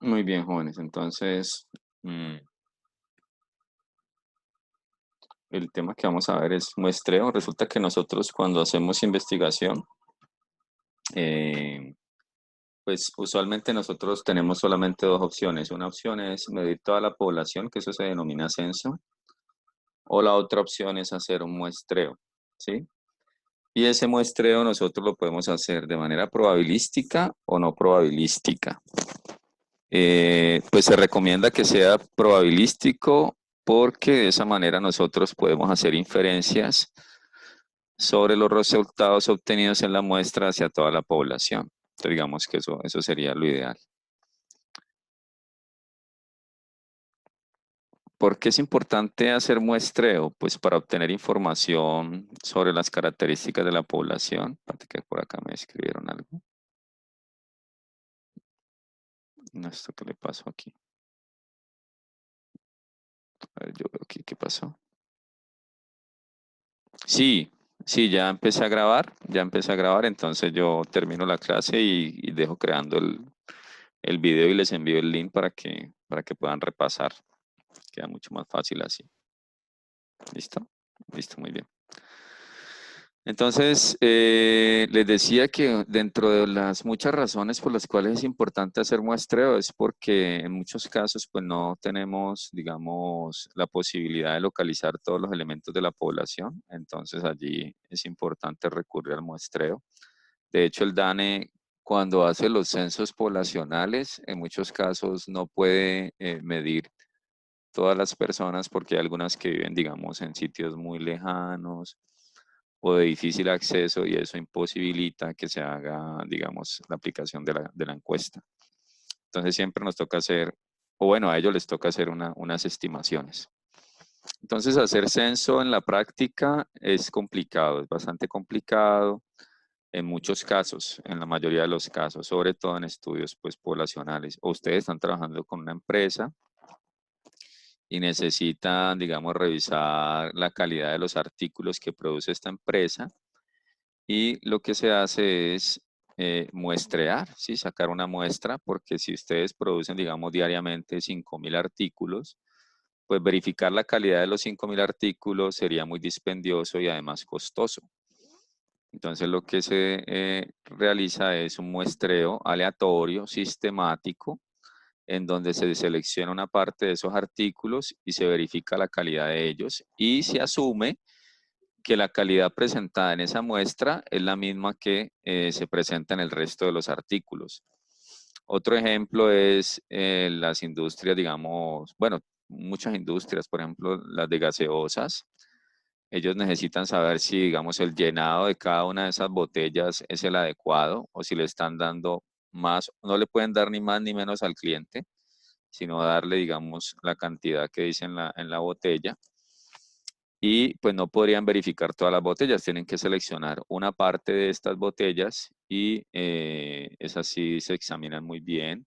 Muy bien, jóvenes. Entonces, mm, el tema que vamos a ver es muestreo. Resulta que nosotros cuando hacemos investigación, eh, pues usualmente nosotros tenemos solamente dos opciones. Una opción es medir toda la población, que eso se denomina censo, o la otra opción es hacer un muestreo, ¿sí? Y ese muestreo nosotros lo podemos hacer de manera probabilística o no probabilística. Pues se recomienda que sea probabilístico porque de esa manera nosotros podemos hacer inferencias sobre los resultados obtenidos en la muestra hacia toda la población. Entonces, digamos que eso sería lo ideal. ¿Por qué es importante hacer muestreo? Pues para obtener información sobre las características de la población. Espérate que por acá me escribieron algo. No, ¿esto qué le pasó aquí? A ver, yo veo aquí qué pasó. Sí, sí, ya empecé a grabar, entonces yo termino la clase y dejo creando el video y les envío el link para que puedan repasar. Queda mucho más fácil así. ¿Listo? Listo, muy bien. Entonces, les decía que dentro de las muchas razones por las cuales es importante hacer muestreo es porque en muchos casos pues no tenemos, digamos, la posibilidad de localizar todos los elementos de la población. Entonces allí es importante recurrir al muestreo. De hecho, el DANE cuando hace los censos poblacionales, en muchos casos no puede medir todas las personas porque hay algunas que viven, digamos, en sitios muy lejanos o de difícil acceso y eso imposibilita que se haga, digamos, la aplicación de la encuesta. Entonces siempre nos toca hacer, o bueno, a ellos les toca hacer unas estimaciones. Entonces hacer censo en la práctica es complicado, es bastante complicado en muchos casos, en la mayoría de los casos, sobre todo en estudios pues poblacionales. O ustedes están trabajando con una empresa y necesitan, digamos, revisar la calidad de los artículos que produce esta empresa. Y lo que se hace es muestrear, ¿sí? Sacar una muestra, porque si ustedes producen, digamos, diariamente 5.000 artículos, pues verificar la calidad de los 5.000 artículos sería muy dispendioso y además costoso. Entonces lo que se realiza es un muestreo aleatorio, sistemático, en donde se selecciona una parte de esos artículos y se verifica la calidad de ellos y se asume que la calidad presentada en esa muestra es la misma que se presenta en el resto de los artículos. Otro ejemplo es las industrias, digamos, bueno, muchas industrias, por ejemplo, las de gaseosas. Ellos necesitan saber si, digamos, el llenado de cada una de esas botellas es el adecuado o si le están dando más, no le pueden dar ni más ni menos al cliente, sino darle, digamos, la cantidad que dice en la botella. Y pues no podrían verificar todas las botellas, tienen que seleccionar una parte de estas botellas y esas sí se examinan muy bien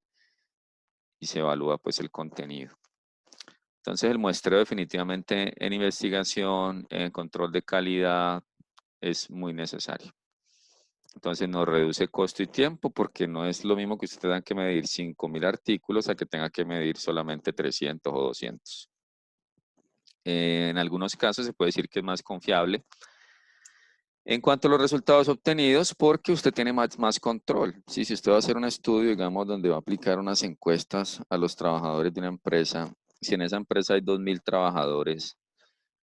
y se evalúa pues el contenido. Entonces el muestreo definitivamente en investigación, en control de calidad es muy necesario. Entonces nos reduce costo y tiempo porque no es lo mismo que usted tenga que medir 5.000 artículos a que tenga que medir solamente 300 o 200. En algunos casos se puede decir que es más confiable en cuanto a los resultados obtenidos, porque usted tiene más control. Si usted va a hacer un estudio, digamos, donde va a aplicar unas encuestas a los trabajadores de una empresa, si en esa empresa hay 2.000 trabajadores,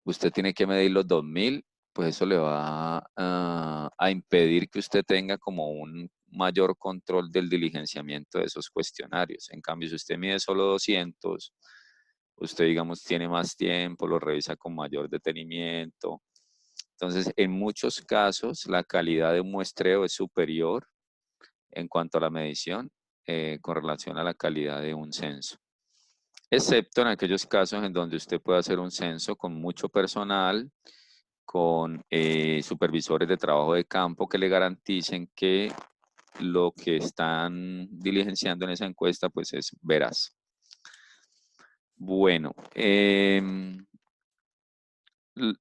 usted tiene que medir los 2.000, pues eso le va a impedir que usted tenga como un mayor control del diligenciamiento de esos cuestionarios. En cambio, si usted mide solo 200, usted, digamos, tiene más tiempo, lo revisa con mayor detenimiento. Entonces, en muchos casos, la calidad de un muestreo es superior en cuanto a la medición con relación a la calidad de un censo, excepto en aquellos casos en donde usted puede hacer un censo con mucho personal, con supervisores de trabajo de campo que le garanticen que lo que están diligenciando en esa encuesta pues es veraz. Bueno,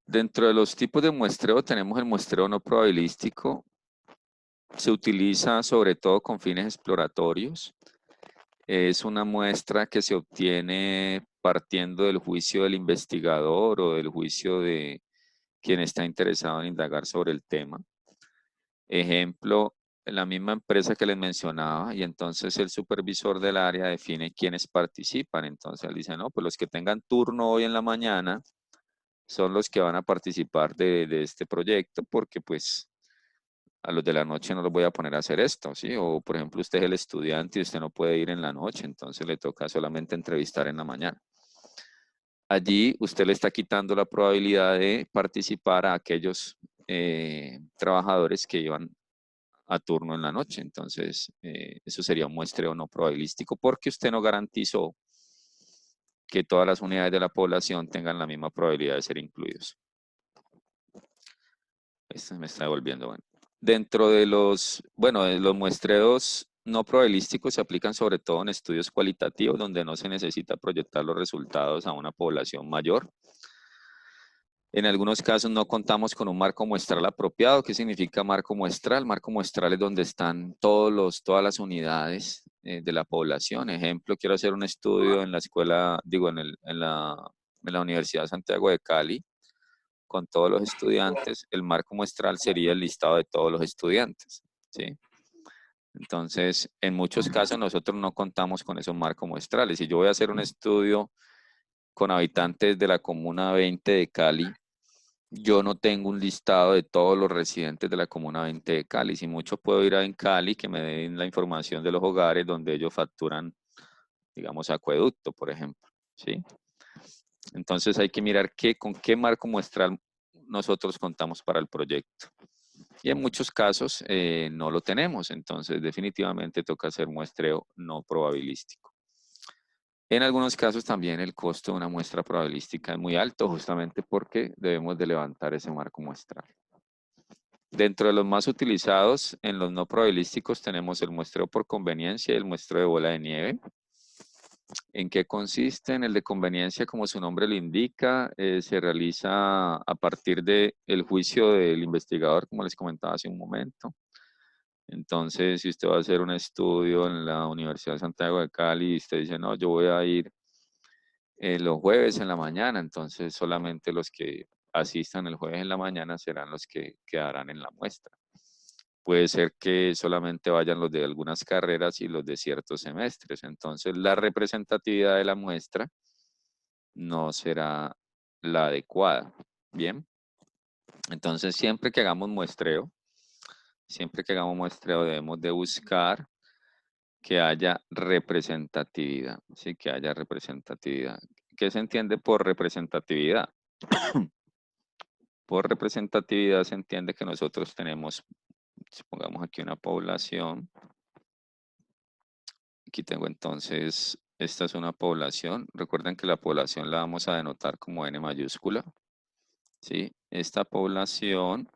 dentro de los tipos de muestreo tenemos el muestreo no probabilístico. Se utiliza sobre todo con fines exploratorios. es una muestra que se obtiene partiendo del juicio del investigador o del juicio de quien está interesado en indagar sobre el tema. Ejemplo, en la misma empresa que les mencionaba, y entonces el supervisor del área define quiénes participan. Entonces él dice, no, pues los que tengan turno hoy en la mañana son los que van a participar de este proyecto, porque pues a los de la noche no los voy a poner a hacer esto, ¿sí? O por ejemplo, usted es el estudiante y usted no puede ir en la noche, entonces le toca solamente entrevistar en la mañana. Allí usted le está quitando la probabilidad de participar a aquellos trabajadores que iban a turno en la noche. Entonces, eso sería un muestreo no probabilístico porque usted no garantizó que todas las unidades de la población tengan la misma probabilidad de ser incluidos. Esto me está devolviendo, bueno. Dentro de los muestreos no probabilísticos se aplican sobre todo en estudios cualitativos donde no se necesita proyectar los resultados a una población mayor. En algunos casos no contamos con un marco muestral apropiado. ¿Qué significa marco muestral? Marco muestral es donde están todas las unidades de la población. Ejemplo, quiero hacer un estudio en la escuela, digo, en la Universidad de Santiago de Cali con todos los estudiantes. El marco muestral sería el listado de todos los estudiantes, ¿sí? Entonces, en muchos casos nosotros no contamos con esos marcos muestrales. Si yo voy a hacer un estudio con habitantes de la Comuna 20 de Cali, yo no tengo un listado de todos los residentes de la Comuna 20 de Cali. Si mucho puedo ir a en Cali que me den la información de los hogares donde ellos facturan, digamos, acueducto, por ejemplo, ¿sí? Entonces hay que mirar con qué marco muestral nosotros contamos para el proyecto. Y en muchos casos no lo tenemos, entonces definitivamente toca hacer muestreo no probabilístico. En algunos casos también el costo de una muestra probabilística es muy alto, justamente porque debemos de levantar ese marco muestral. Dentro de los más utilizados en los no probabilísticos tenemos el muestreo por conveniencia y el muestreo de bola de nieve. ¿En qué consiste? En el de conveniencia, como su nombre lo indica, se realiza a partir del juicio del investigador, como les comentaba hace un momento. Entonces, si usted va a hacer un estudio en la Universidad de Santiago de Cali y usted dice, no, yo voy a ir los jueves en la mañana, entonces solamente los que asistan el jueves en la mañana serán los que quedarán en la muestra. Puede ser que solamente vayan los de algunas carreras y los de ciertos semestres. Entonces, la representatividad de la muestra no será la adecuada. Bien. Entonces, siempre que hagamos muestreo debemos de buscar que haya representatividad. Sí, que haya representatividad. ¿Qué se entiende por representatividad? Por representatividad se entiende que nosotros tenemos, supongamos aquí una población. Aquí tengo entonces, esta es una población. Recuerden que la población la vamos a denotar como N mayúscula. ¿Sí? Esta población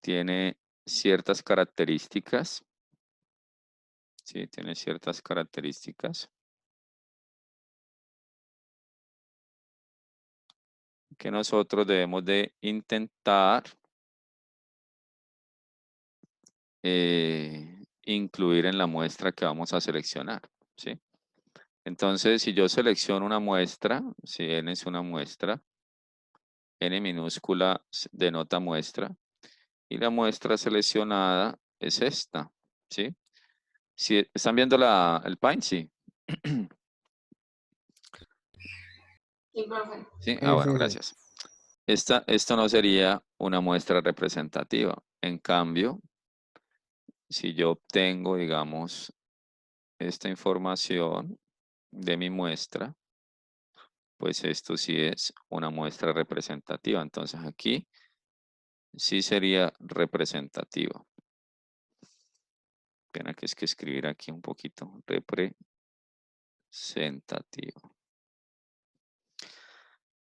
tiene ciertas características. ¿Sí? Tiene ciertas características que nosotros debemos de intentar incluir en la muestra que vamos a seleccionar. ¿Sí? Entonces, si yo selecciono una muestra, si N es una muestra, N minúscula denota muestra, y la muestra seleccionada es esta, ¿sí? Si ¿están viendo el Paint? Sí. Sí, Sí, bueno, sí, sí. gracias. Esto no sería una muestra representativa. En cambio, si yo obtengo, digamos, esta información de mi muestra, pues esto sí es una muestra representativa. Entonces aquí sí sería representativa. Pena que es que escribir aquí un poquito. Representativa.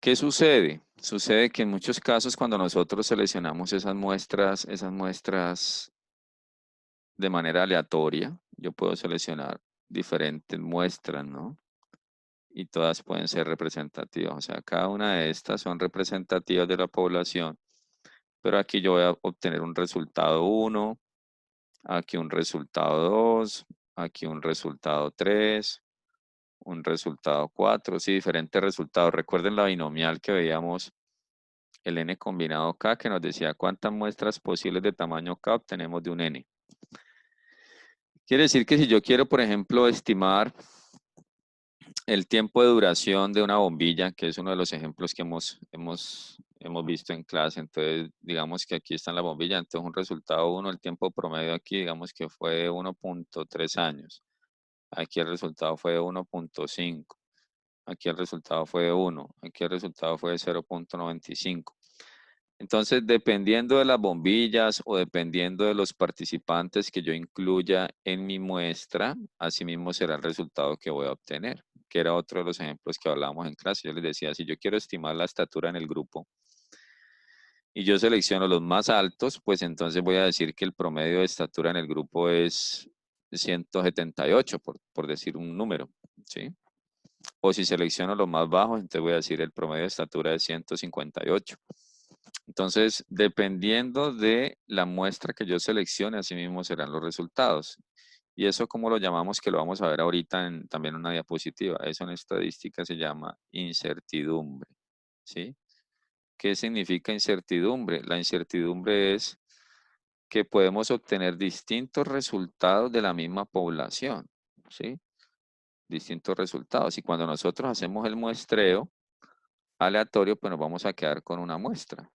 ¿Qué sucede? Sucede que en muchos casos cuando nosotros seleccionamos esas muestras de manera aleatoria, yo puedo seleccionar diferentes muestras, ¿no? Y todas pueden ser representativas. O sea, cada una de estas son representativas de la población, pero aquí yo voy a obtener un resultado 1, aquí un resultado 2, aquí un resultado 3, un resultado 4, sí, diferentes resultados. Recuerden la binomial que veíamos, el n combinado k, que nos decía cuántas muestras posibles de tamaño k obtenemos de un n. Quiere decir que si yo quiero, por ejemplo, estimar el tiempo de duración de una bombilla, que es uno de los ejemplos que hemos visto en clase, entonces digamos que aquí está la bombilla, entonces un resultado 1, el tiempo promedio aquí digamos que fue 1.3 años, aquí el resultado fue 1.5, aquí el resultado fue 1, aquí el resultado fue 0.95. Entonces, dependiendo de las bombillas o dependiendo de los participantes que yo incluya en mi muestra, así mismo será el resultado que voy a obtener, que era otro de los ejemplos que hablábamos en clase. Yo les decía, si yo quiero estimar la estatura en el grupo y yo selecciono los más altos, pues entonces voy a decir que el promedio de estatura en el grupo es 178, por decir un número, ¿sí? O si selecciono los más bajos, entonces voy a decir el promedio de estatura es 158. Entonces, dependiendo de la muestra que yo seleccione, así mismo serán los resultados. Y eso, ¿cómo lo llamamos? Que lo vamos a ver ahorita también en una diapositiva. Eso en estadística se llama incertidumbre. ¿Sí? ¿Qué significa incertidumbre? La incertidumbre es que podemos obtener distintos resultados de la misma población. ¿Sí? Distintos resultados. Y cuando nosotros hacemos el muestreo aleatorio, pues nos vamos a quedar con una muestra.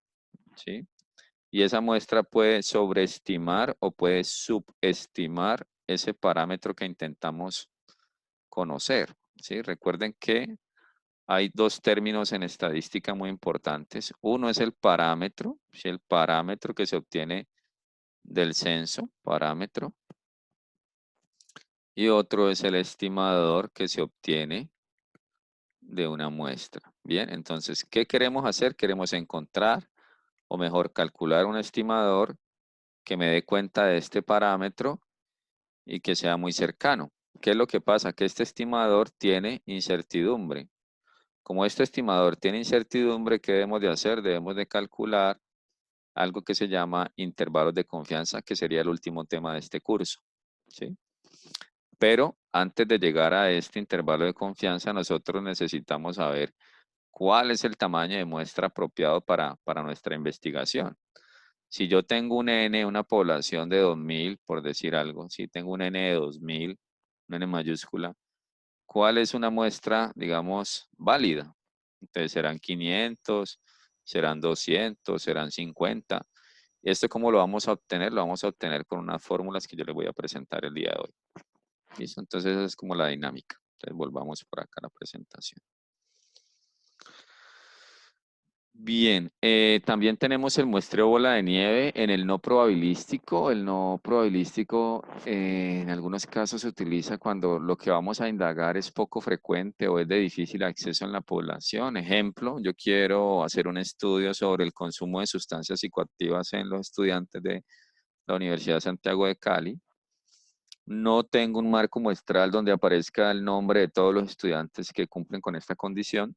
¿Sí? Y esa muestra puede sobreestimar o puede subestimar ese parámetro que intentamos conocer. ¿Sí? Recuerden que hay dos términos en estadística muy importantes. Uno es el parámetro, ¿sí? El parámetro que se obtiene del censo, parámetro. Y otro es el estimador que se obtiene de una muestra. Bien, entonces, ¿qué queremos hacer? Queremos encontrar, o mejor, calcular un estimador que me dé cuenta de este parámetro y que sea muy cercano. ¿Qué es lo que pasa? Que este estimador tiene incertidumbre. Como este estimador tiene incertidumbre, ¿qué debemos de hacer? Debemos de calcular algo que se llama intervalos de confianza, que sería el último tema de este curso. ¿Sí? Pero antes de llegar a este intervalo de confianza, nosotros necesitamos saber cuál es el tamaño de muestra apropiado para nuestra investigación. Si yo tengo un N, una población de 2000, por decir algo, si tengo un N de 2000, un N mayúscula, ¿cuál es una muestra, digamos, válida? Entonces serán 500, serán 200, serán 50. ¿Esto cómo lo vamos a obtener? Lo vamos a obtener con unas fórmulas que yo les voy a presentar el día de hoy. ¿Listo? Entonces esa es como la dinámica. Entonces volvamos por acá a la presentación. Bien, también tenemos el muestreo bola de nieve en el no probabilístico. El no probabilístico en algunos casos se utiliza cuando lo que vamos a indagar es poco frecuente o es de difícil acceso en la población. Ejemplo, yo quiero hacer un estudio sobre el consumo de sustancias psicoactivas en los estudiantes de la Universidad de Santiago de Cali. No tengo un marco muestral donde aparezca el nombre de todos los estudiantes que cumplen con esta condición.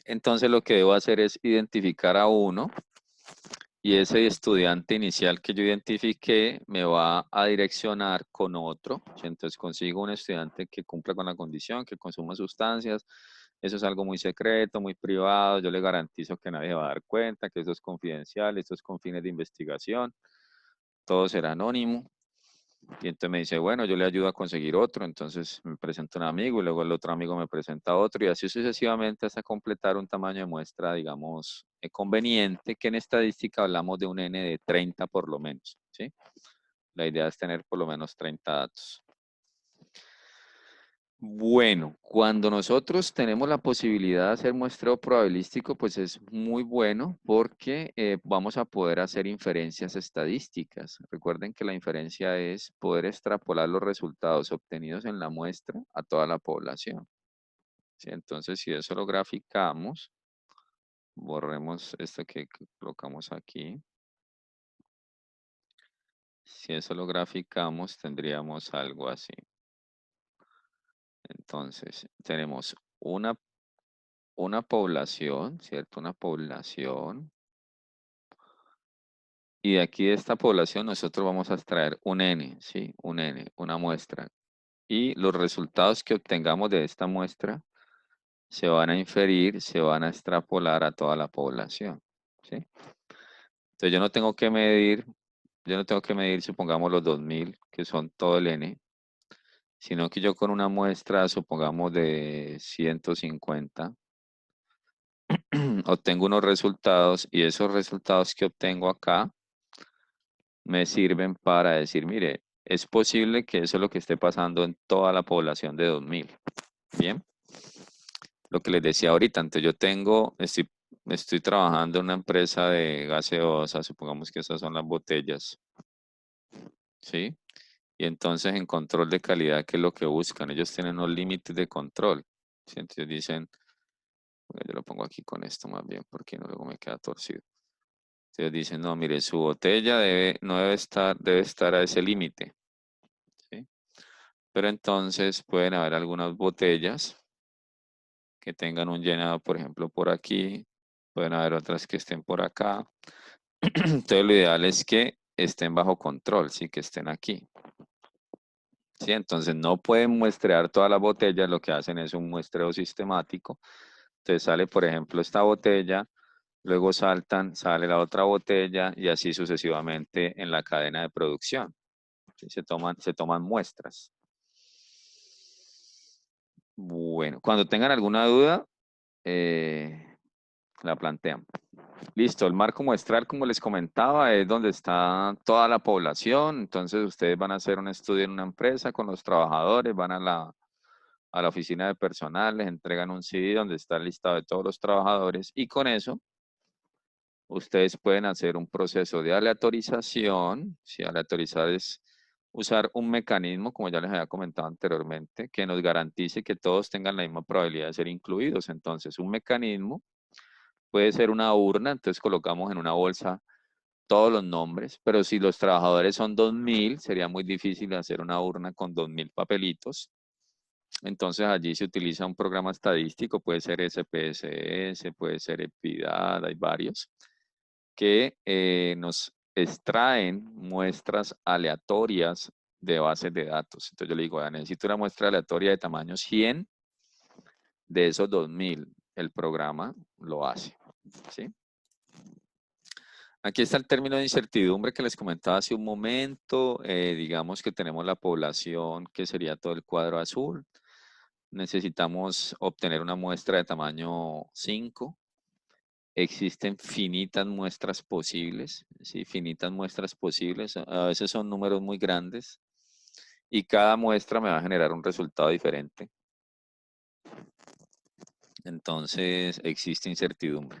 Entonces lo que debo hacer es identificar a uno y ese estudiante inicial que yo identifiqué me va a direccionar con otro. Entonces consigo un estudiante que cumpla con la condición, que consuma sustancias. Eso es algo muy secreto, muy privado. Yo le garantizo que nadie va a dar cuenta, que eso es confidencial, esto es con fines de investigación. Todo será anónimo. Y entonces me dice, bueno, yo le ayudo a conseguir otro, entonces me presenta un amigo y luego el otro amigo me presenta otro y así sucesivamente hasta completar un tamaño de muestra, digamos, conveniente, que en estadística hablamos de un N de 30 por lo menos, ¿sí? La idea es tener por lo menos 30 datos. Bueno, cuando nosotros tenemos la posibilidad de hacer muestreo probabilístico, pues es muy bueno porque vamos a poder hacer inferencias estadísticas. Recuerden que la inferencia es poder extrapolar los resultados obtenidos en la muestra a toda la población. ¿Sí? Entonces, si eso lo graficamos, borremos esto que colocamos aquí. Si eso lo graficamos, tendríamos algo así. Entonces, tenemos una población, ¿cierto? Una población Y de aquí de esta población nosotros vamos a extraer un N, ¿sí? Un N, una muestra. Y los resultados que obtengamos de esta muestra se van a inferir, se van a extrapolar a toda la población, ¿sí? Entonces yo no tengo que medir, supongamos, los 2000, que son todo el N, sino que yo con una muestra, supongamos, de 150, obtengo unos resultados y esos resultados que obtengo acá me sirven para decir, mire, es posible que eso es lo que esté pasando en toda la población de 2000. Bien, lo que les decía ahorita, entonces estoy trabajando en una empresa de gaseosa, supongamos que esas son las botellas, ¿sí? Y entonces en control de calidad, ¿qué es lo que buscan? Ellos tienen unos límites de control, ¿sí? Entonces dicen, bueno, yo lo pongo aquí con esto más bien, porque no luego me queda torcido. Entonces dicen, no, mire, su botella no debe estar a ese límite, ¿sí? Pero entonces pueden haber algunas botellas que tengan un llenado, por ejemplo, por aquí, pueden haber otras que estén por acá. Entonces lo ideal es que estén bajo control, sí, que estén aquí. Sí, entonces no pueden muestrear todas las botellas, lo que hacen es un muestreo sistemático. Entonces sale, por ejemplo, esta botella, luego sale la otra botella y así sucesivamente en la cadena de producción. ¿Sí? Se toman muestras. Bueno, cuando tengan alguna duda, la plantean. Listo, el marco muestral, como les comentaba, es donde está toda la población. Entonces, ustedes van a hacer un estudio en una empresa con los trabajadores, van a la oficina de personal, les entregan un CD donde está el listado de todos los trabajadores y con eso ustedes pueden hacer un proceso de aleatorización. Si aleatorizar es usar un mecanismo, como ya les había comentado anteriormente, que nos garantice que todos tengan la misma probabilidad de ser incluidos. Entonces, un mecanismo puede ser una urna, entonces colocamos en una bolsa todos los nombres, pero si los trabajadores son 2000, sería muy difícil hacer una urna con 2000 papelitos. Entonces allí se utiliza un programa estadístico, puede ser SPSS, puede ser Epidad, hay varios, que nos extraen muestras aleatorias de bases de datos. Entonces yo le digo, necesito una muestra aleatoria de tamaño 100 de esos 2000. El programa lo hace, ¿sí? Aquí está el término de incertidumbre que les comentaba hace un momento. Digamos que tenemos la población que sería todo el cuadro azul. Necesitamos obtener una muestra de tamaño 5. Existen finitas muestras posibles, ¿sí? Finitas muestras posibles. A veces son números muy grandes y cada muestra me va a generar un resultado diferente. Entonces existe incertidumbre.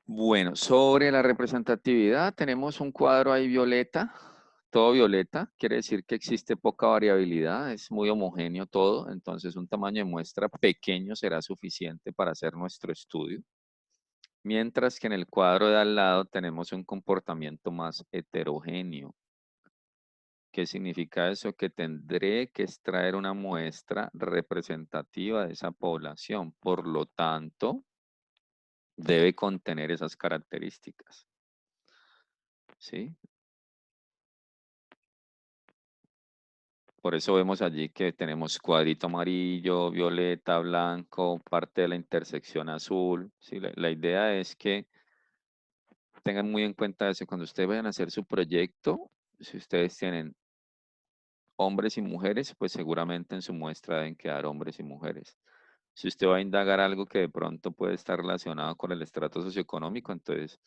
Bueno, sobre la representatividad tenemos un cuadro ahí violeta, todo violeta, quiere decir que existe poca variabilidad, es muy homogéneo todo, entonces un tamaño de muestra pequeño será suficiente para hacer nuestro estudio. Mientras que en el cuadro de al lado tenemos un comportamiento más heterogéneo. ¿Qué significa eso? Que tendré que extraer una muestra representativa de esa población, por lo tanto, debe contener esas características. ¿Sí? Por eso vemos allí que tenemos cuadrito amarillo, violeta, blanco, parte de la intersección azul. ¿Sí? La idea es que tengan muy en cuenta eso. Cuando ustedes vayan a hacer su proyecto, si ustedes tienen hombres y mujeres, pues seguramente en su muestra deben quedar hombres y mujeres. Si usted va a indagar algo que de pronto puede estar relacionado con el estrato socioeconómico, entonces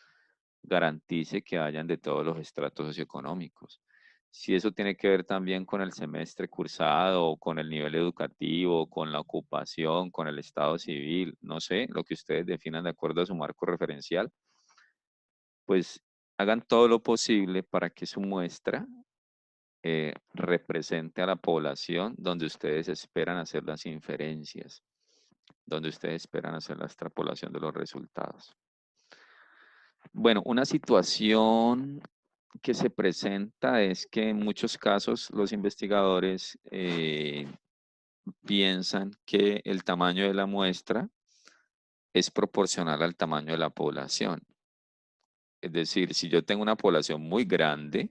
garantice que hayan de todos los estratos socioeconómicos. Si eso tiene que ver también con el semestre cursado, con el nivel educativo, con la ocupación, con el estado civil, no sé, lo que ustedes definan de acuerdo a su marco referencial, pues hagan todo lo posible para que su muestra represente a la población donde ustedes esperan hacer las inferencias, donde ustedes esperan hacer la extrapolación de los resultados. Bueno, una situación que se presenta es que en muchos casos los investigadores piensan que el tamaño de la muestra es proporcional al tamaño de la población. Es decir, si yo tengo una población muy grande,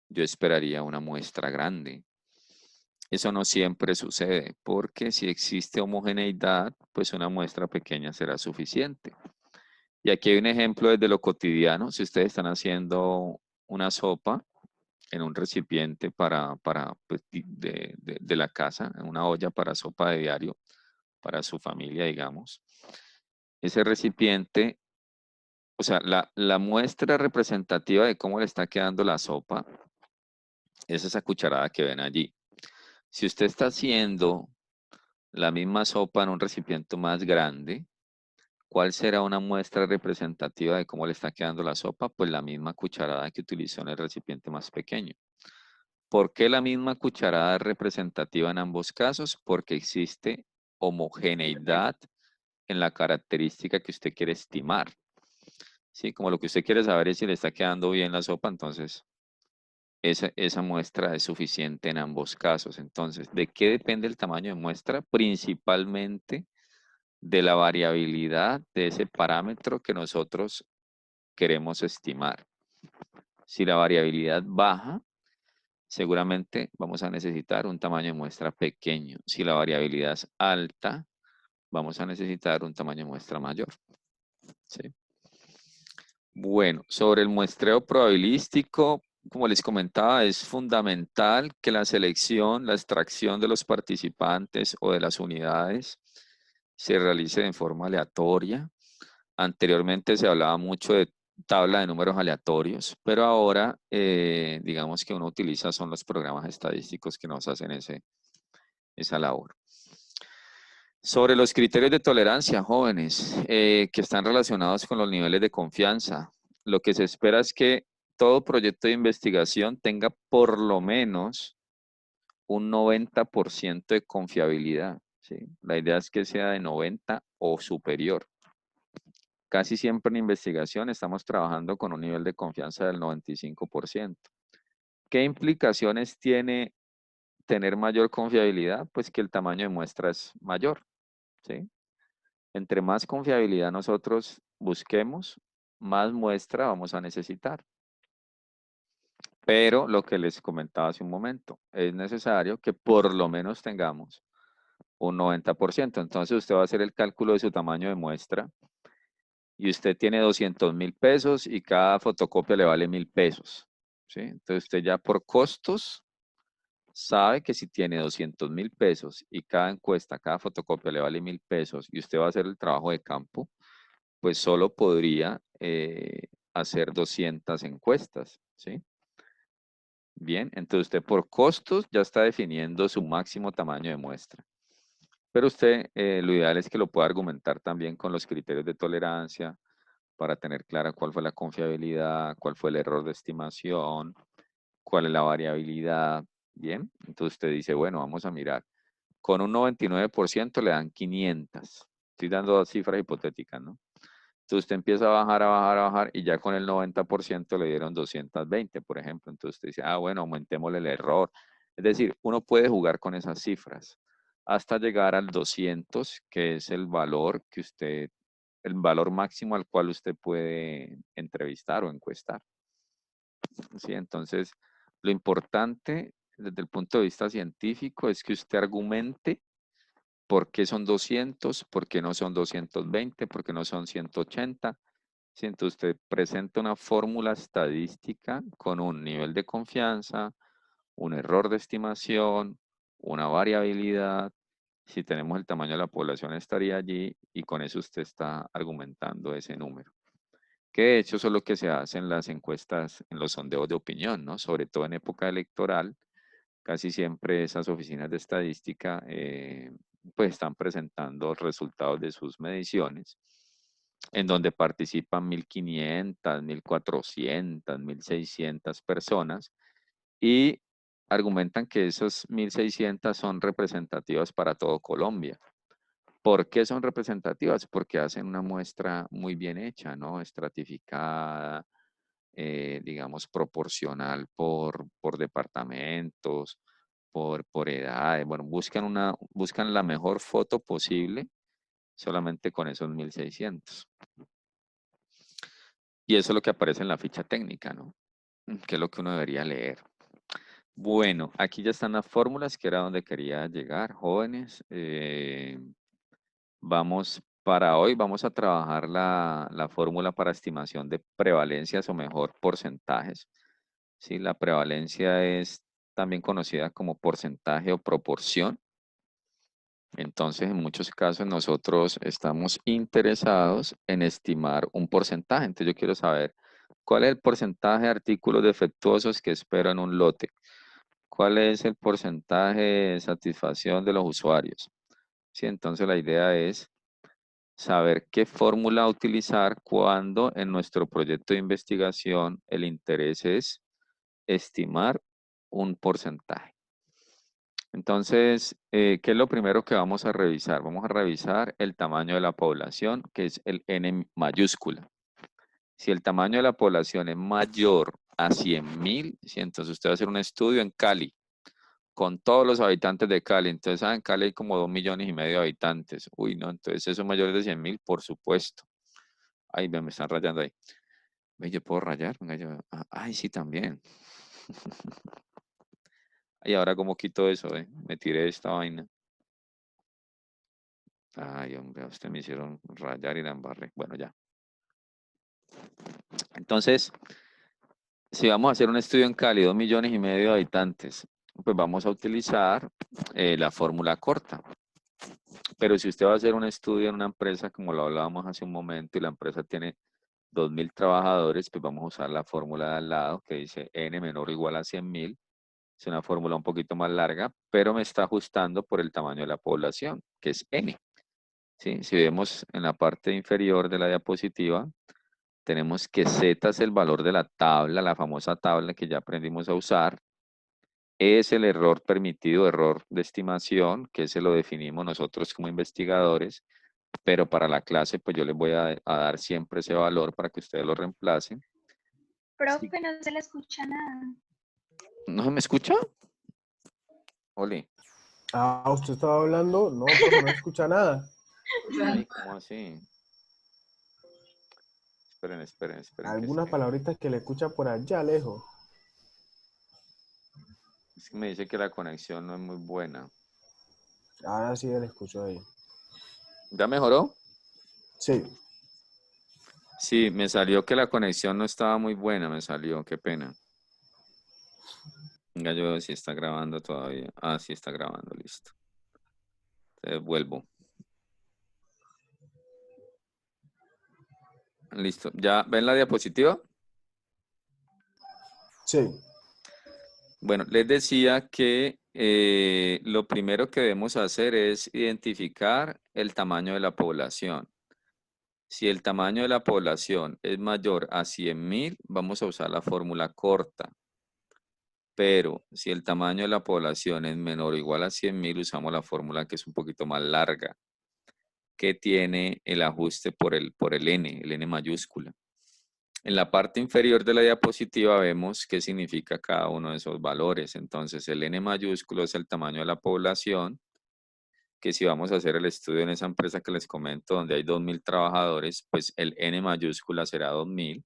yo esperaría una muestra grande. Eso no siempre sucede, porque si existe homogeneidad, pues una muestra pequeña será suficiente. Y aquí hay un ejemplo desde lo cotidiano. Si ustedes están haciendo una sopa en un recipiente para pues, de la casa, en una olla para sopa de diario, para su familia, digamos, ese recipiente, o sea, la muestra representativa de cómo le está quedando la sopa es esa cucharada que ven allí. Si usted está haciendo la misma sopa en un recipiente más grande, ¿cuál será una muestra representativa de cómo le está quedando la sopa? Pues la misma cucharada que utilizó en el recipiente más pequeño. ¿Por qué la misma cucharada es representativa en ambos casos? Porque existe homogeneidad en la característica que usted quiere estimar. Sí, como lo que usted quiere saber es si le está quedando bien la sopa, entonces esa muestra es suficiente en ambos casos. Entonces, ¿de qué depende el tamaño de muestra? Principalmente de la variabilidad de ese parámetro que nosotros queremos estimar. Si la variabilidad baja, seguramente vamos a necesitar un tamaño de muestra pequeño. Si la variabilidad es alta, vamos a necesitar un tamaño de muestra mayor. ¿Sí? Bueno, sobre el muestreo probabilístico, como les comentaba, es fundamental que la selección, la extracción de los participantes o de las unidades se realice de forma aleatoria. Anteriormente se hablaba mucho de tabla de números aleatorios, pero ahora digamos que uno utiliza son los programas estadísticos que nos hacen esa labor. Sobre los criterios de tolerancia, jóvenes, que están relacionados con los niveles de confianza, lo que se espera es que todo proyecto de investigación tenga por lo menos un 90% de confiabilidad. ¿Sí? La idea es que sea de 90 o superior. Casi siempre en investigación estamos trabajando con un nivel de confianza del 95%. ¿Qué implicaciones tiene tener mayor confiabilidad? Pues que el tamaño de muestra es mayor, ¿sí? Entre más confiabilidad nosotros busquemos, más muestra vamos a necesitar. Pero lo que les comentaba hace un momento, es necesario que por lo menos tengamos un 90%. Entonces usted va a hacer el cálculo de su tamaño de muestra y usted tiene 200.000 pesos y cada fotocopia le vale 1.000 pesos. ¿Sí? Entonces usted ya por costos sabe que si tiene 200.000 pesos y cada encuesta, cada fotocopia le vale 1.000 pesos y usted va a hacer el trabajo de campo, pues solo podría hacer 200 encuestas, ¿sí? Bien, entonces usted por costos ya está definiendo su máximo tamaño de muestra. Pero usted, lo ideal es que lo pueda argumentar también con los criterios de tolerancia para tener clara cuál fue la confiabilidad, cuál fue el error de estimación, cuál es la variabilidad. Bien, entonces usted dice, bueno, vamos a mirar. Con un 99% le dan 500. Estoy dando dos cifras hipotéticas, ¿no? Entonces usted empieza a bajar, a bajar, a bajar y ya con el 90% le dieron 220, por ejemplo. Entonces usted dice, ah, bueno, aumentémosle el error. Es decir, uno puede jugar con esas cifras hasta llegar al 200, que es el valor que usted, el valor máximo al cual usted puede entrevistar o encuestar. ¿Sí? Entonces, lo importante desde el punto de vista científico es que usted argumente por qué son 200, por qué no son 220, por qué no son 180. Si entonces usted presenta una fórmula estadística con un nivel de confianza, un error de estimación, una variabilidad. Si tenemos el tamaño de la población estaría allí y con eso usted está argumentando ese número. Que de hecho eso es lo que se hace en las encuestas, en los sondeos de opinión, ¿no? Sobre todo en época electoral, casi siempre esas oficinas de estadística pues están presentando resultados de sus mediciones, en donde participan 1.500, 1.400, 1.600 personas y argumentan que esas 1.600 son representativas para todo Colombia. ¿Por qué son representativas? Porque hacen una muestra muy bien hecha, ¿no? Estratificada, digamos, proporcional por departamentos, por edades. Bueno, buscan la mejor foto posible solamente con esos 1.600. Y eso es lo que aparece en la ficha técnica, ¿no? Que es lo que uno debería leer. Bueno, aquí ya están las fórmulas, que era donde quería llegar, jóvenes. Para hoy vamos a trabajar la fórmula para estimación de prevalencias o mejor porcentajes. Sí, la prevalencia es también conocida como porcentaje o proporción. Entonces, en muchos casos nosotros estamos interesados en estimar un porcentaje. Entonces, yo quiero saber cuál es el porcentaje de artículos defectuosos que espero en un lote. ¿Cuál es el porcentaje de satisfacción de los usuarios? Sí, entonces la idea es saber qué fórmula utilizar cuando en nuestro proyecto de investigación el interés es estimar un porcentaje. Entonces, ¿qué es lo primero que vamos a revisar? Vamos a revisar el tamaño de la población, que es el N mayúscula. Si el tamaño de la población es mayor a 100.000, si entonces usted va a hacer un estudio en Cali, con todos los habitantes de Cali. Entonces, en Cali hay como 2,5 millones de habitantes. Uy, no, entonces esos mayores de 100.000, por supuesto. Ay, me están rayando ahí. Ve, yo puedo rayar. Venga, ay, sí, también. Y ahora, ¿cómo quito eso? Me tiré esta vaina. Ay, hombre, a usted me hicieron rayar y la embarré. Bueno, ya. Entonces, si vamos a hacer un estudio en Cali, 2,5 millones de habitantes, pues vamos a utilizar la fórmula corta. Pero si usted va a hacer un estudio en una empresa, como lo hablábamos hace un momento, y la empresa tiene 2.000 trabajadores, pues vamos a usar la fórmula de al lado que dice n menor o igual a 100.000. Es una fórmula un poquito más larga, pero me está ajustando por el tamaño de la población, que es n. ¿Sí? Si vemos en la parte inferior de la diapositiva, tenemos que z es el valor de la tabla, la famosa tabla que ya aprendimos a usar. Es el error permitido, error de estimación, que ese lo definimos nosotros como investigadores, pero para la clase pues yo les voy a dar siempre ese valor para que ustedes lo reemplacen. Sí. Profe, no se le escucha nada. ¿No se me escucha? Oli. Ah, ¿usted estaba hablando? No, profe, no escucha nada. Ay, ¿cómo así? Esperen que es Algunas que, palabritas que le escucha por allá lejos. es que me dice que la conexión no es muy buena. Ahora sí le escucho ahí. ¿Ya mejoró? Sí. Sí, me salió que la conexión no estaba muy buena, me salió, qué pena. Venga, yo veo si está grabando todavía. Ah, sí está grabando, listo. Entonces vuelvo. Listo. ¿Ya ven la diapositiva? Sí. Bueno, les decía que lo primero que debemos hacer es identificar el tamaño de la población. Si el tamaño de la población es mayor a 100.000, vamos a usar la fórmula corta. Pero si el tamaño de la población es menor o igual a 100.000, usamos la fórmula que es un poquito más larga, que tiene el ajuste por el N mayúscula. En la parte inferior de la diapositiva vemos qué significa cada uno de esos valores. Entonces, el N mayúsculo es el tamaño de la población, que si vamos a hacer el estudio en esa empresa que les comento, donde hay 2.000 trabajadores, pues el N mayúscula será 2.000.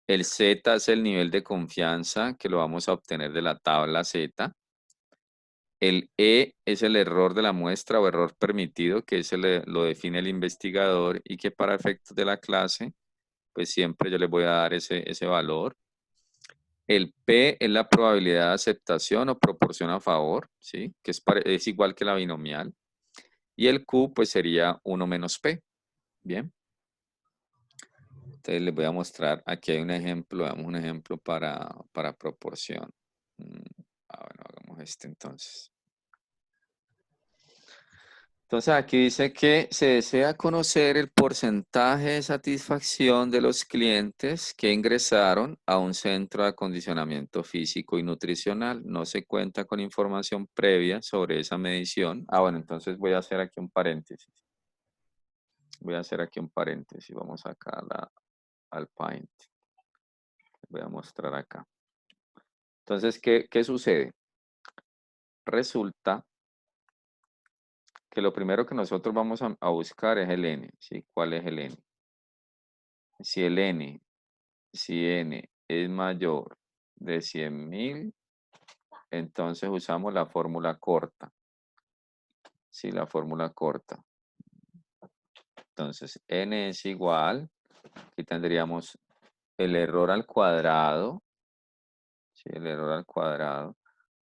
El Z es el nivel de confianza que lo vamos a obtener de la tabla Z. El E es el error de la muestra o error permitido, que ese lo define el investigador y que para efectos de la clase, pues siempre yo les voy a dar ese valor. El P es la probabilidad de aceptación o proporción a favor, ¿sí? Que es igual que la binomial. Y el Q, pues sería 1 menos P. Bien. Entonces les voy a mostrar, aquí hay un ejemplo, damos un ejemplo para proporción. Bueno, hagamos este entonces. Entonces aquí dice que se desea conocer el porcentaje de satisfacción de los clientes que ingresaron a un centro de acondicionamiento físico y nutricional. No se cuenta con información previa sobre esa medición. Bueno, entonces voy a hacer aquí un paréntesis. Vamos acá al Paint. Voy a mostrar acá. Entonces, ¿qué sucede? Resulta que lo primero que nosotros vamos a buscar es el N, ¿sí? ¿Cuál es el N? si el n, si n es mayor de 100.000, entonces usamos la fórmula corta. Sí, la fórmula corta. Entonces, n es igual, aquí tendríamos el error al cuadrado, ¿sí? El error al cuadrado.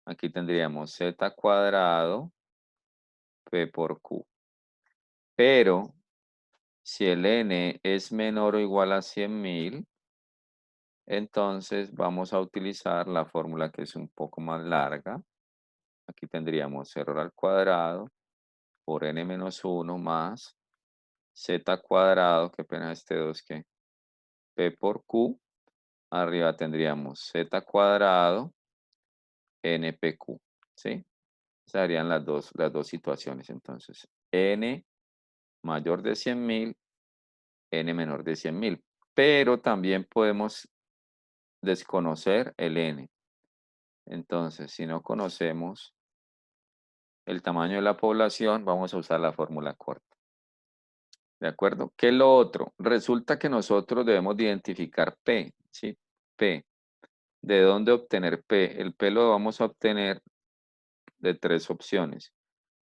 Aquí tendríamos z cuadrado p por q. Pero si el n es menor o igual a 100.000, entonces vamos a utilizar la fórmula que es un poco más larga. Aquí tendríamos error al cuadrado por n menos 1 más z cuadrado, que apenas este 2 que p por q. Arriba tendríamos z cuadrado npq, ¿sí? Esas serían las dos situaciones. Entonces, n mayor de 100.000, n menor de 100.000. Pero también podemos desconocer el n. Entonces, si no conocemos el tamaño de la población, vamos a usar la fórmula corta. ¿De acuerdo? ¿Qué es lo otro? Resulta que nosotros debemos de identificar P, ¿sí? P. ¿De dónde obtener P? El P lo vamos a obtener de tres opciones.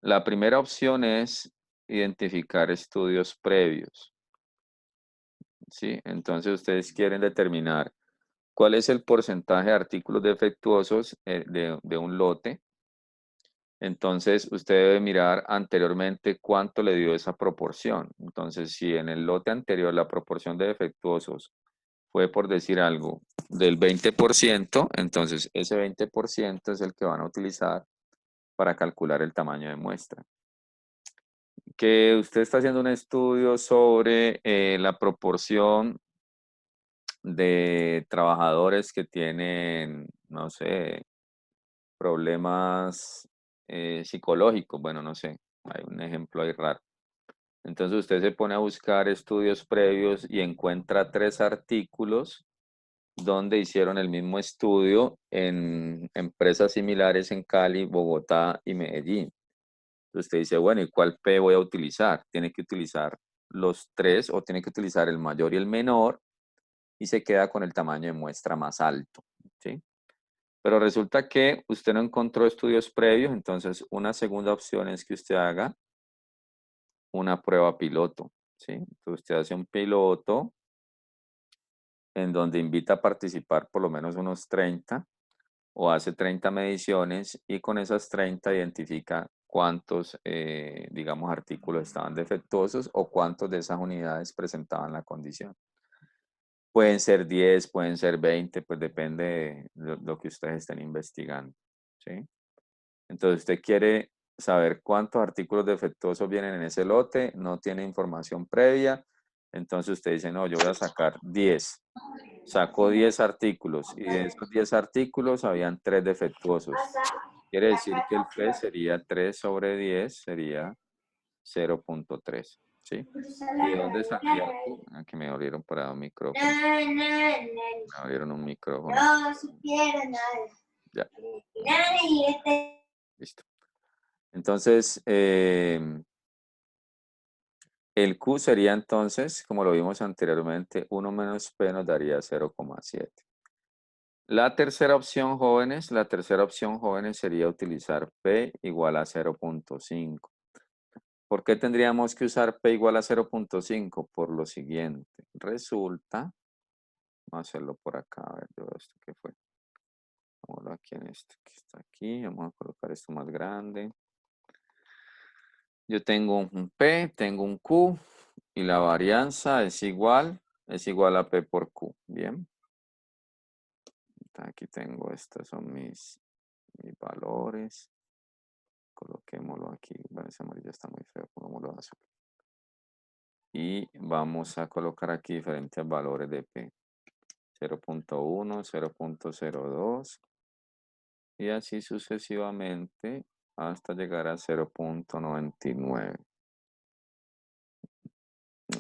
La primera opción es identificar estudios previos, ¿sí? Entonces ustedes quieren determinar cuál es el porcentaje de artículos defectuosos de un lote. Entonces usted debe mirar anteriormente cuánto le dio esa proporción. Entonces, si en el lote anterior la proporción de defectuosos fue, por decir algo, del 20%, entonces ese 20% es el que van a utilizar para calcular el tamaño de muestra. Que usted está haciendo un estudio sobre la proporción de trabajadores que tienen, no sé, problemas psicológicos, bueno, no sé, hay un ejemplo ahí raro. Entonces usted se pone a buscar estudios previos y encuentra 3 artículos donde hicieron el mismo estudio en empresas similares en Cali, Bogotá y Medellín. Entonces usted dice, bueno, ¿y cuál P voy a utilizar? Tiene que utilizar los tres o tiene que utilizar el mayor y el menor y se queda con el tamaño de muestra más alto, ¿sí? Pero resulta que usted no encontró estudios previos, entonces una segunda opción es que usted haga una prueba piloto, ¿sí? Entonces usted hace un piloto en donde invita a participar por lo menos unos 30 o hace 30 mediciones y con esas 30 identifica cuántos, digamos, artículos estaban defectuosos o cuántos de esas unidades presentaban la condición. Pueden ser 10, pueden ser 20, pues depende de lo que ustedes estén investigando, ¿sí? Entonces, usted quiere saber cuántos artículos defectuosos vienen en ese lote, no tiene información previa, entonces usted dice, no, yo voy a sacar 10. Sacó 10 artículos y de esos 10 artículos habían 3 defectuosos. Quiere decir que el P sería 3 sobre 10, sería 0.3, ¿sí? ¿Y de dónde salía el Q? Aquí me abrieron para un micrófono. Me abrieron un micrófono. Ya, listo. Entonces, el Q sería entonces, como lo vimos anteriormente, 1 menos P nos daría 0,7. La tercera opción, jóvenes, sería utilizar P igual a 0.5. ¿Por qué tendríamos que usar P igual a 0.5? Por lo siguiente. Resulta, vamos a hacerlo por acá, a ver, yo esto que fue. Vamos aquí en esto que está aquí, vamos a colocar esto más grande. Yo tengo un P, tengo un Q y la varianza es igual a P por Q. Bien. Aquí tengo, estos son mis valores. Coloquémoslo aquí. Bueno, ese amarillo está muy feo, pongámoslo azul. Y vamos a colocar aquí diferentes valores de P. 0.1, 0.02 y así sucesivamente hasta llegar a 0.99.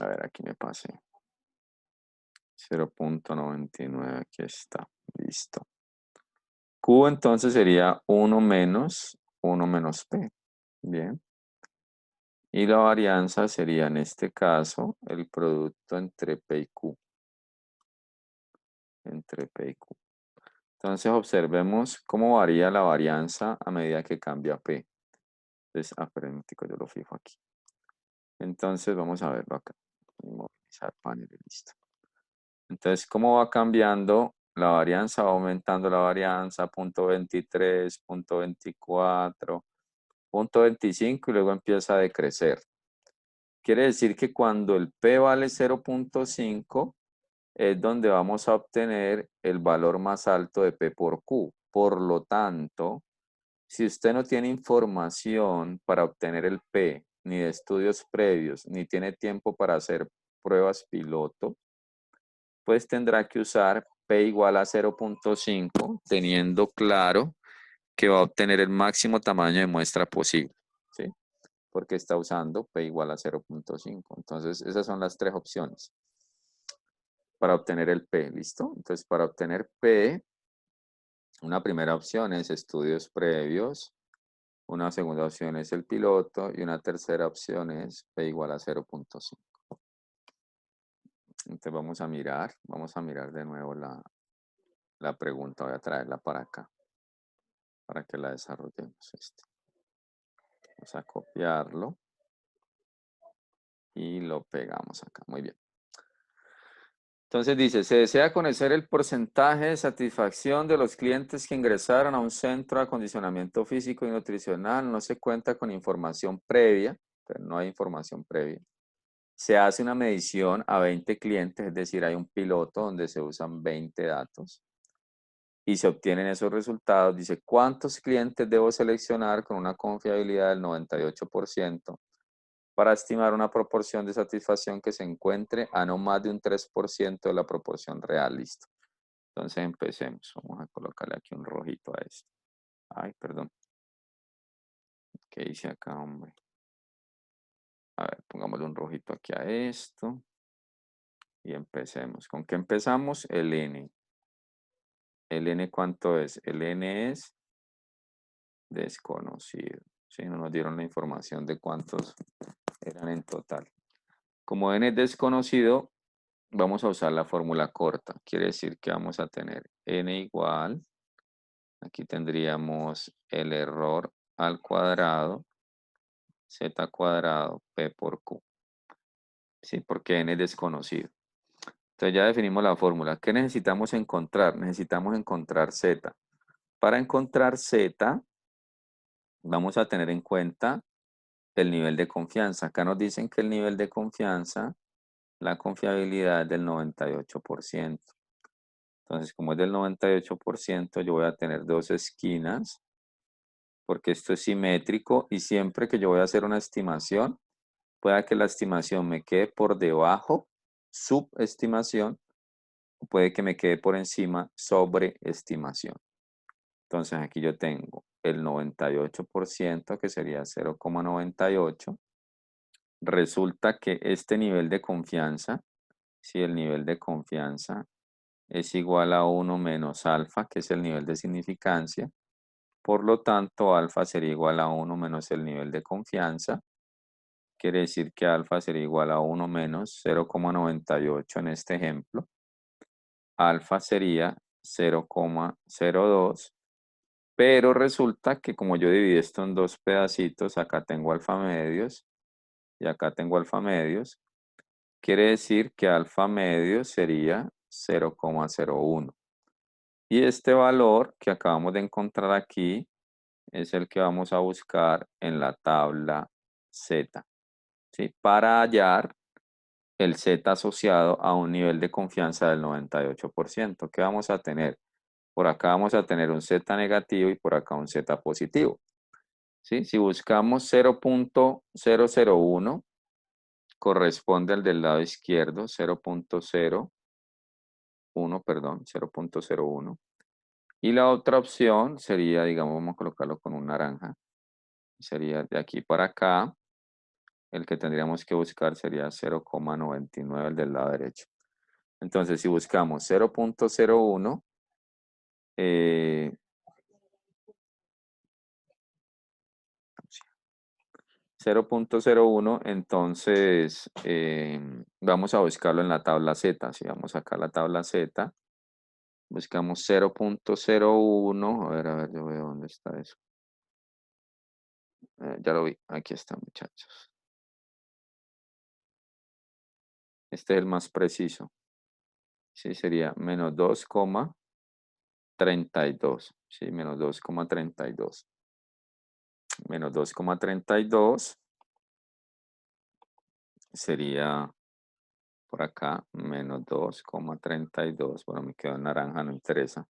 A ver, aquí me pasé. 0.99, aquí está. Listo. Q entonces sería 1 menos P. Bien. Y la varianza sería en este caso el producto entre P y Q. entre P y Q. Entonces observemos cómo varía la varianza a medida que cambia P. Entonces, esperen, yo lo fijo aquí. Entonces vamos a verlo acá. Inmovilizar panel, listo. Entonces, ¿cómo va cambiando la varianza? Va aumentando la varianza, punto 23, punto 24, punto 25 y luego empieza a decrecer. Quiere decir que cuando el P vale 0.5 es donde vamos a obtener el valor más alto de P por Q. Por lo tanto, si usted no tiene información para obtener el P, ni de estudios previos, ni tiene tiempo para hacer pruebas piloto, pues tendrá que usar P igual a 0.5, teniendo claro que va a obtener el máximo tamaño de muestra posible, ¿sí? Porque está usando P igual a 0.5. Entonces, esas son las tres opciones para obtener el P, ¿listo? Entonces, para obtener P, una primera opción es estudios previos, una segunda opción es el piloto y una tercera opción es P igual a 0.5. Entonces, vamos a mirar de nuevo la pregunta, voy a traerla para acá, para que la desarrollemos. Vamos a copiarlo y lo pegamos acá, muy bien. Entonces dice, se desea conocer el porcentaje de satisfacción de los clientes que ingresaron a un centro de acondicionamiento físico y nutricional. No se cuenta con información previa, pero no hay información previa. Se hace una medición a 20 clientes, es decir, hay un piloto donde se usan 20 datos y se obtienen esos resultados. Dice, ¿cuántos clientes debo seleccionar con una confiabilidad del 98%? Para estimar una proporción de satisfacción que se encuentre a no más de un 3% de la proporción real. Listo. Entonces empecemos. Vamos a colocarle aquí un rojito a esto. Ay, perdón. ¿Qué hice acá, hombre? A ver, pongámosle un rojito aquí a esto. Y empecemos. ¿Con qué empezamos? El N. ¿El N cuánto es? El N es desconocido. Sí, no nos dieron la información de cuántos eran en total. Como N es desconocido, vamos a usar la fórmula corta. Quiere decir que vamos a tener N igual, aquí tendríamos el error al cuadrado, Z cuadrado, P por Q. Sí, porque N es desconocido. Entonces ya definimos la fórmula. ¿Qué necesitamos encontrar? Necesitamos encontrar Z. Para encontrar Z, vamos a tener en cuenta el nivel de confianza. Acá nos dicen que el nivel de confianza, la confiabilidad es del 98%. Entonces, como es del 98%, yo voy a tener dos esquinas, porque esto es simétrico y siempre que yo voy a hacer una estimación, pueda que la estimación me quede por debajo, subestimación, o puede que me quede por encima, sobreestimación. Entonces, aquí yo tengo el 98%, que sería 0,98. Resulta que este nivel de confianza, si el nivel de confianza es igual a 1 menos alfa, que es el nivel de significancia. Por lo tanto, alfa sería igual a 1 menos el nivel de confianza. Quiere decir que alfa sería igual a 1 menos 0,98 en este ejemplo. Alfa sería 0,02. Pero resulta que como yo dividí esto en dos pedacitos, acá tengo alfa medios y acá tengo alfa medios. Quiere decir que alfa medios sería 0,01. Y este valor que acabamos de encontrar aquí es el que vamos a buscar en la tabla Z, ¿sí? Para hallar el Z asociado a un nivel de confianza del 98%. ¿Qué vamos a tener? Por acá vamos a tener un Z negativo y por acá un Z positivo, ¿sí? Si buscamos 0.001, corresponde al del lado izquierdo, 0.01, perdón, 0.01. Y la otra opción sería, digamos, vamos a colocarlo con un naranja. Sería de aquí para acá. El que tendríamos que buscar sería 0,99, el del lado derecho. Entonces, si buscamos 0.01, 0.01, entonces vamos a buscarlo en la tabla Z. Si vamos acá a la tabla Z, Buscamos 0.01. A ver, yo veo dónde está eso. Ya lo vi. Aquí está, muchachos. Este es el más preciso. Sí, sería menos 2,32. Sí, menos 2,32. Menos 2,32 sería por acá, menos 2,32. Bueno, me quedó en naranja, no interesa.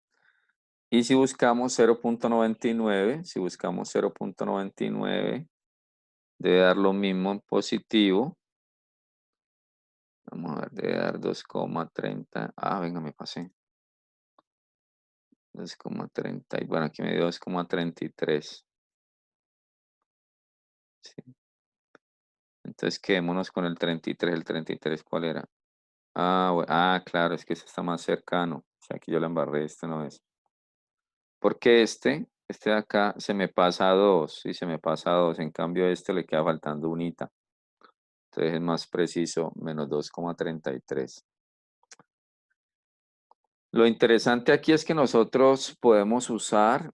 Y si buscamos 0.99, si buscamos 0.99, debe dar lo mismo en positivo. Vamos a ver, debe dar 2,30. Ah, venga, me pasé. 2,30. Bueno, aquí me dio 2,33. Sí. Entonces quedémonos con el 33. ¿El 33 cuál era? Claro, es que este está más cercano. O sea, aquí yo la embarré, este no es. Porque este de acá se me pasa a 2, sí, se me pasa a 2. En cambio, este le queda faltando unita. Entonces es más preciso, menos 2,33. Lo interesante aquí es que nosotros podemos usar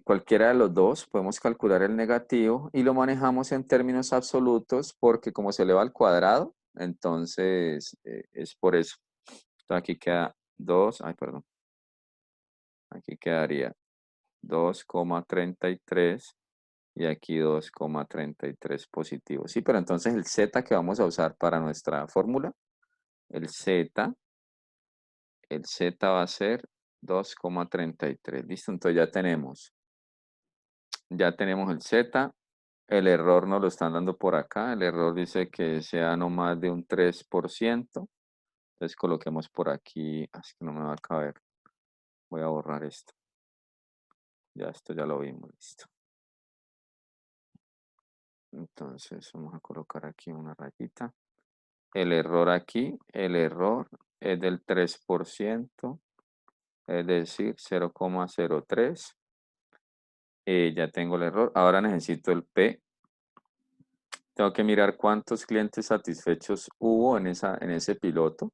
cualquiera de los dos, podemos calcular el negativo y lo manejamos en términos absolutos porque como se eleva al cuadrado, entonces es por eso. Entonces aquí queda 2, ay, perdón, aquí quedaría 2,33 y aquí 2,33 positivo. Sí, pero entonces el z que vamos a usar para nuestra fórmula, el z, el z va a ser 2,33. Listo, entonces ya tenemos el z. El error nos lo están dando por acá. El error dice que sea no más de un 3%. Entonces coloquemos por aquí. Es que no me va a caber. Voy a borrar esto. Ya esto ya lo vimos. Listo. Entonces vamos a colocar aquí una rayita. El error aquí, el error es del 3%, es decir, 0,03. Ya tengo el error. Ahora necesito el P. Tengo que mirar cuántos clientes satisfechos hubo en ese piloto.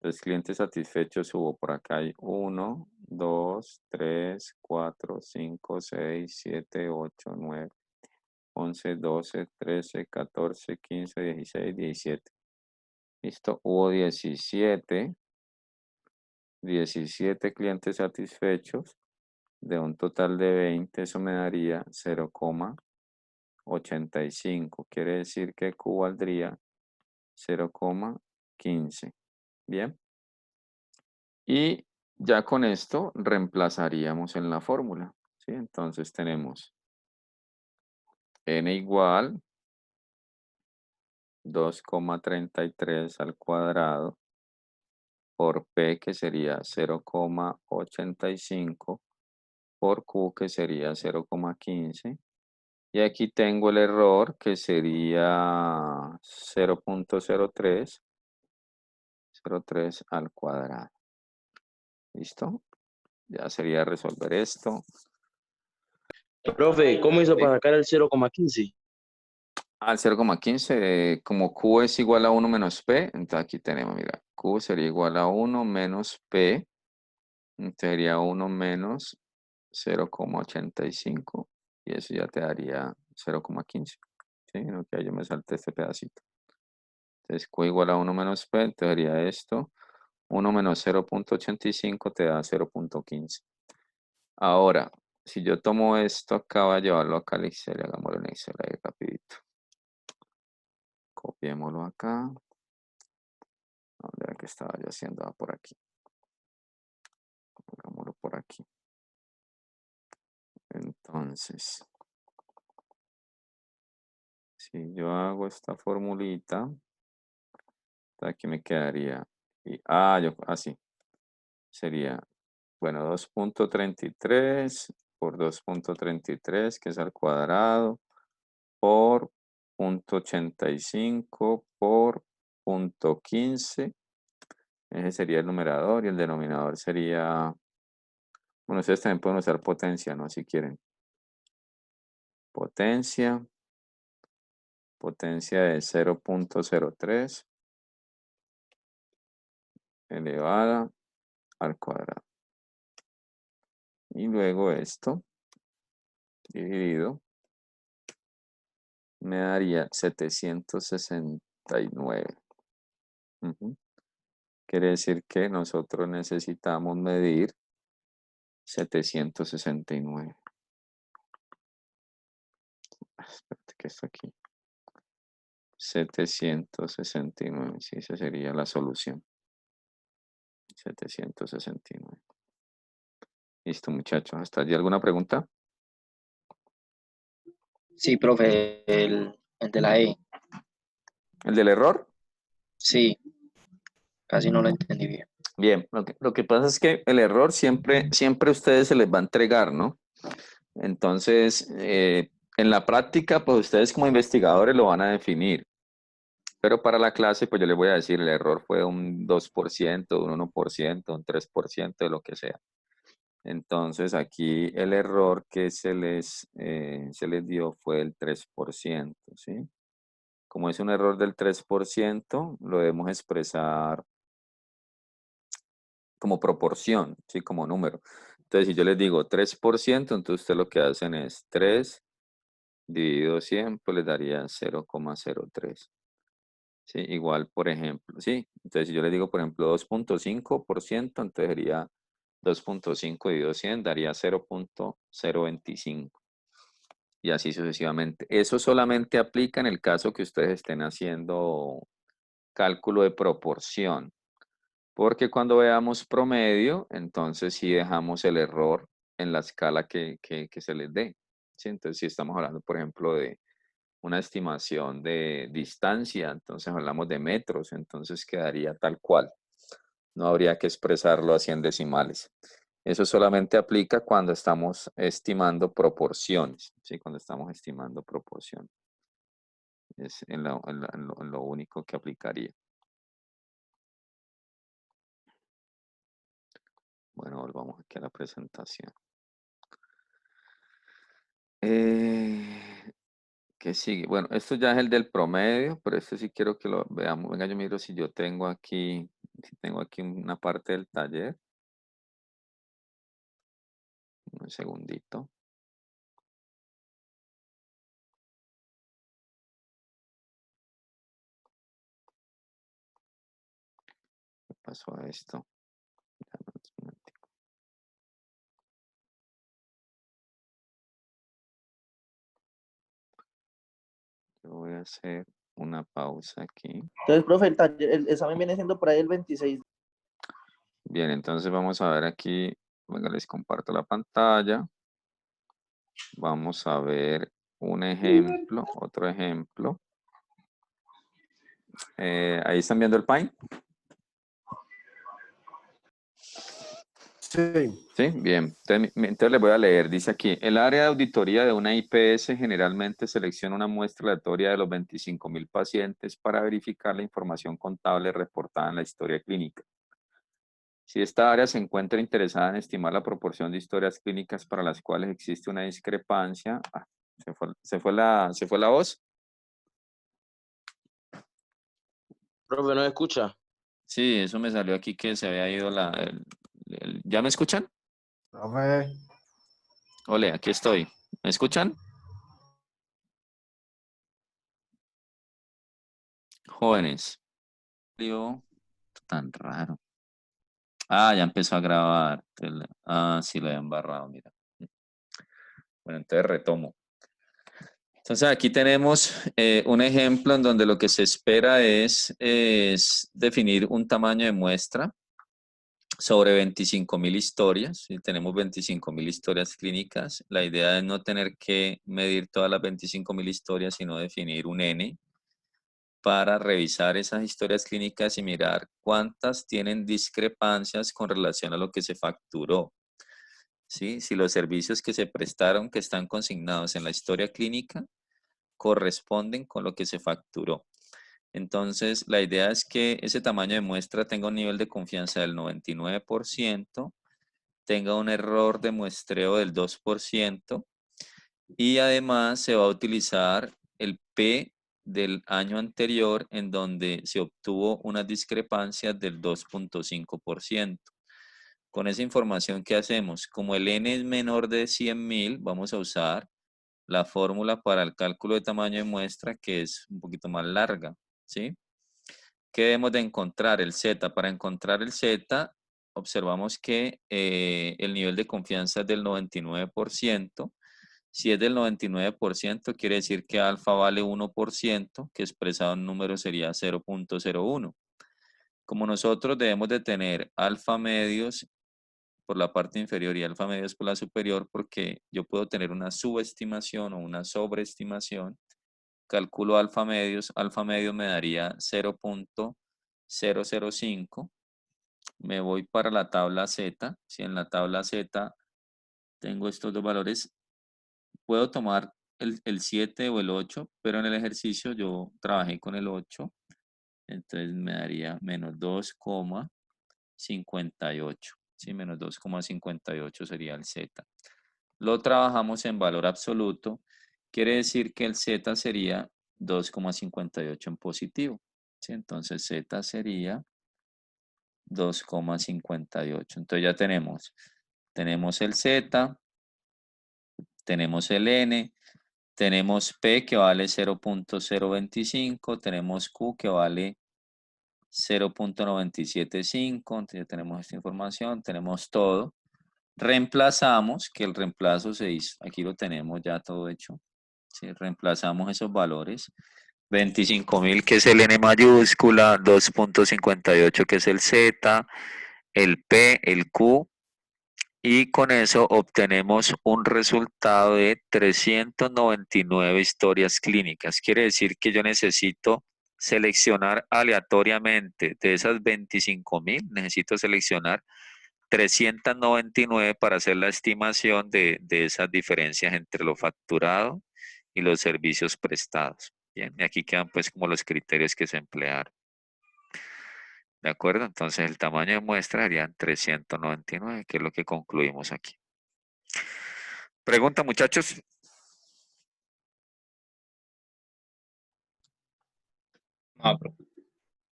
Los clientes satisfechos hubo por acá. Hay 1, 2, 3, 4, 5, 6, 7, 8, 9, 11, 12, 13, 14, 15, 16, 17. Listo, hubo 17 clientes satisfechos de un total de 20. Eso me daría 0,85. Quiere decir que Q valdría 0,15. Bien. Y ya con esto reemplazaríamos en la fórmula. ¿Sí? Entonces tenemos n igual 2,33 al cuadrado por P, que sería 0,85, por Q, que sería 0,15. Y aquí tengo el error, que sería 0,03 al cuadrado. ¿Listo? Ya sería resolver esto. Profe, ¿cómo hizo Sí. para sacar el 0,15? Al 0,15, como Q es igual a 1 menos P, entonces aquí tenemos, mira, Q sería igual a 1 menos P, entonces sería 1 menos 0,85 y eso ya te daría 0,15. ¿Sí? No, que yo me salté este pedacito. Entonces Q igual a 1 menos P, entonces sería esto. 1 menos 0,85 te da 0,15. Ahora, si yo tomo esto acá, voy a llevarlo acá al Excel, hagámoslo en Excel ahí rapidito. Copiémoslo acá. ¿Dónde era que estaba yo haciendo? Por aquí. Pongámoslo por aquí. Entonces, si yo hago esta formulita, aquí me quedaría. Así. Sería, bueno, 2,33 por 2,33, que es al cuadrado, por 0,85 por 0,15. Ese sería el numerador y el denominador sería, bueno, ustedes también pueden usar potencia, ¿no? Si quieren. Potencia de 0,03 elevada al cuadrado. Y luego esto dividido me daría 769. Ujú. Quiere decir que nosotros necesitamos medir 769. Espérate que está aquí. 769. Sí, esa sería la solución. 769. Listo, muchachos. ¿Hasta allí alguna pregunta? Sí, profe, el de la E. ¿El del error? Sí, casi no lo entendí bien. Bien, lo que pasa es que el error siempre a ustedes se les va a entregar, ¿no? Entonces, en la práctica, pues ustedes como investigadores lo van a definir. Pero para la clase, pues yo les voy a decir, el error fue un 2%, un 1%, un 3%, de lo que sea. Entonces, aquí el error que se les dio fue el 3%, ¿sí? Como es un error del 3%, lo debemos expresar como proporción, ¿sí? Como número. Entonces, si yo les digo 3%, entonces ustedes lo que hacen es 3 dividido 100, pues les daría 0,03. Sí, igual, por ejemplo, sí. Entonces, si yo les digo, por ejemplo, 2,5%, entonces sería 2,5 dividido 100, daría 0,025. Y así sucesivamente. Eso solamente aplica en el caso que ustedes estén haciendo cálculo de proporción. Porque cuando veamos promedio, entonces sí dejamos el error en la escala que se les dé. ¿Sí? Entonces, si estamos hablando, por ejemplo, de una estimación de distancia, entonces hablamos de metros, entonces quedaría tal cual. No habría que expresarlo así en decimales. Eso solamente aplica cuando estamos estimando proporciones, ¿sí? Cuando estamos estimando proporciones. Es en lo único que aplicaría. Bueno, volvamos aquí a la presentación. ¿Qué sigue? Bueno, esto ya es el del promedio, pero este sí quiero que lo veamos. Venga, yo miro si yo tengo aquí, si tengo aquí una parte del taller. Un segundito. ¿Qué pasó a esto? Dame un momentico. Yo voy a hacer una pausa aquí. Entonces, profe, el examen viene siendo por ahí el 26. Bien, entonces vamos a ver aquí. Venga, les comparto la pantalla. Vamos a ver un ejemplo, otro ejemplo. Ahí están viendo el Pine. Sí. Sí, bien. Entonces les voy a leer. Dice aquí, el área de auditoría de una IPS generalmente selecciona una muestra aleatoria de los 25.000 pacientes para verificar la información contable reportada en la historia clínica. Si esta área se encuentra interesada en estimar la proporción de historias clínicas para las cuales existe una discrepancia. ¿Se fue la voz? Profe, ¿no escucha? Sí, eso me salió aquí que se había ido ¿Ya me escuchan? Profe, Ole, aquí estoy. ¿Me escuchan? Jóvenes. Lío tan raro. Ah, ya empezó a grabar. Sí, lo había embarrado, mira. Bueno, entonces retomo. Entonces aquí tenemos un ejemplo en donde lo que se espera es definir un tamaño de muestra sobre 25.000 historias. Si tenemos 25.000 historias clínicas, la idea es no tener que medir todas las 25.000 historias, sino definir un N para revisar esas historias clínicas y mirar cuántas tienen discrepancias con relación a lo que se facturó. ¿Sí? Si los servicios que se prestaron, que están consignados en la historia clínica, corresponden con lo que se facturó. Entonces, la idea es que ese tamaño de muestra tenga un nivel de confianza del 99%, tenga un error de muestreo del 2% y además se va a utilizar el P del año anterior en donde se obtuvo una discrepancia del 2,5%. Con esa información, ¿qué hacemos? Como el n es menor de 100.000, vamos a usar la fórmula para el cálculo de tamaño de muestra, que es un poquito más larga, ¿sí? ¿Qué debemos de encontrar? El Z. Para encontrar el Z, observamos que el nivel de confianza es del 99%. Si es del 99%, quiere decir que alfa vale 1%, que expresado en números sería 0.01. Como nosotros debemos de tener alfa medios por la parte inferior y alfa medios por la superior, porque yo puedo tener una subestimación o una sobreestimación, calculo alfa medios me daría 0.005. Me voy para la tabla Z. Si en la tabla Z tengo estos dos valores, puedo tomar el 7 o el 8, pero en el ejercicio yo trabajé con el 8, entonces me daría menos 2,58. Sí, menos 2,58 sería el Z. Lo trabajamos en valor absoluto, quiere decir que el Z sería 2,58 en positivo. ¿Sí? Entonces Z sería 2,58. Entonces ya tenemos el Z, tenemos el N, tenemos P que vale 0.025, tenemos Q que vale 0.975, entonces ya tenemos esta información, tenemos todo. Reemplazamos, que el reemplazo se hizo, aquí lo tenemos ya todo hecho. ¿Sí? Reemplazamos esos valores. 25.000 que es el N mayúscula, 2.58 que es el Z, el P, el Q, y con eso obtenemos un resultado de 399 historias clínicas. Quiere decir que yo necesito seleccionar aleatoriamente de esas 25.000, necesito seleccionar 399 para hacer la estimación de esas diferencias entre lo facturado y los servicios prestados. Bien, y aquí quedan pues como los criterios que se emplearon. ¿De acuerdo? Entonces el tamaño de muestra sería 399, que es lo que concluimos aquí. ¿Pregunta, muchachos? No, profe.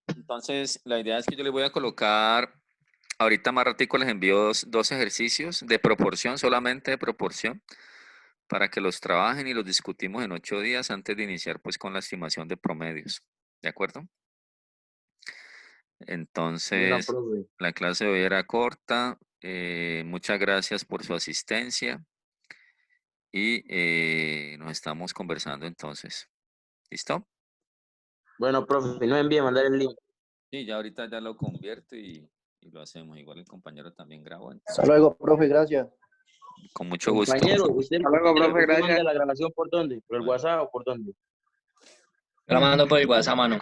Entonces, la idea es que yo les voy a colocar, ahorita más ratico les envío dos ejercicios de proporción, solamente de proporción, para que los trabajen y los discutimos en 8 días antes de iniciar pues con la estimación de promedios. ¿De acuerdo? Bueno, Entonces, profe. la clase de hoy era corta. Muchas gracias por su asistencia y nos estamos conversando entonces. ¿Listo? Bueno, profe, no envíe mandar el link. Sí, ya ahorita ya lo convierto y lo hacemos. Igual el compañero también grabó. Hasta Entonces, luego, profe, gracias. con mucho gusto. Compañero, ¿usted, Hasta luego, profe, usted gracias. manda la grabación por dónde? ¿Por el Bueno. WhatsApp o por dónde? Yo la mando por el WhatsApp, mano.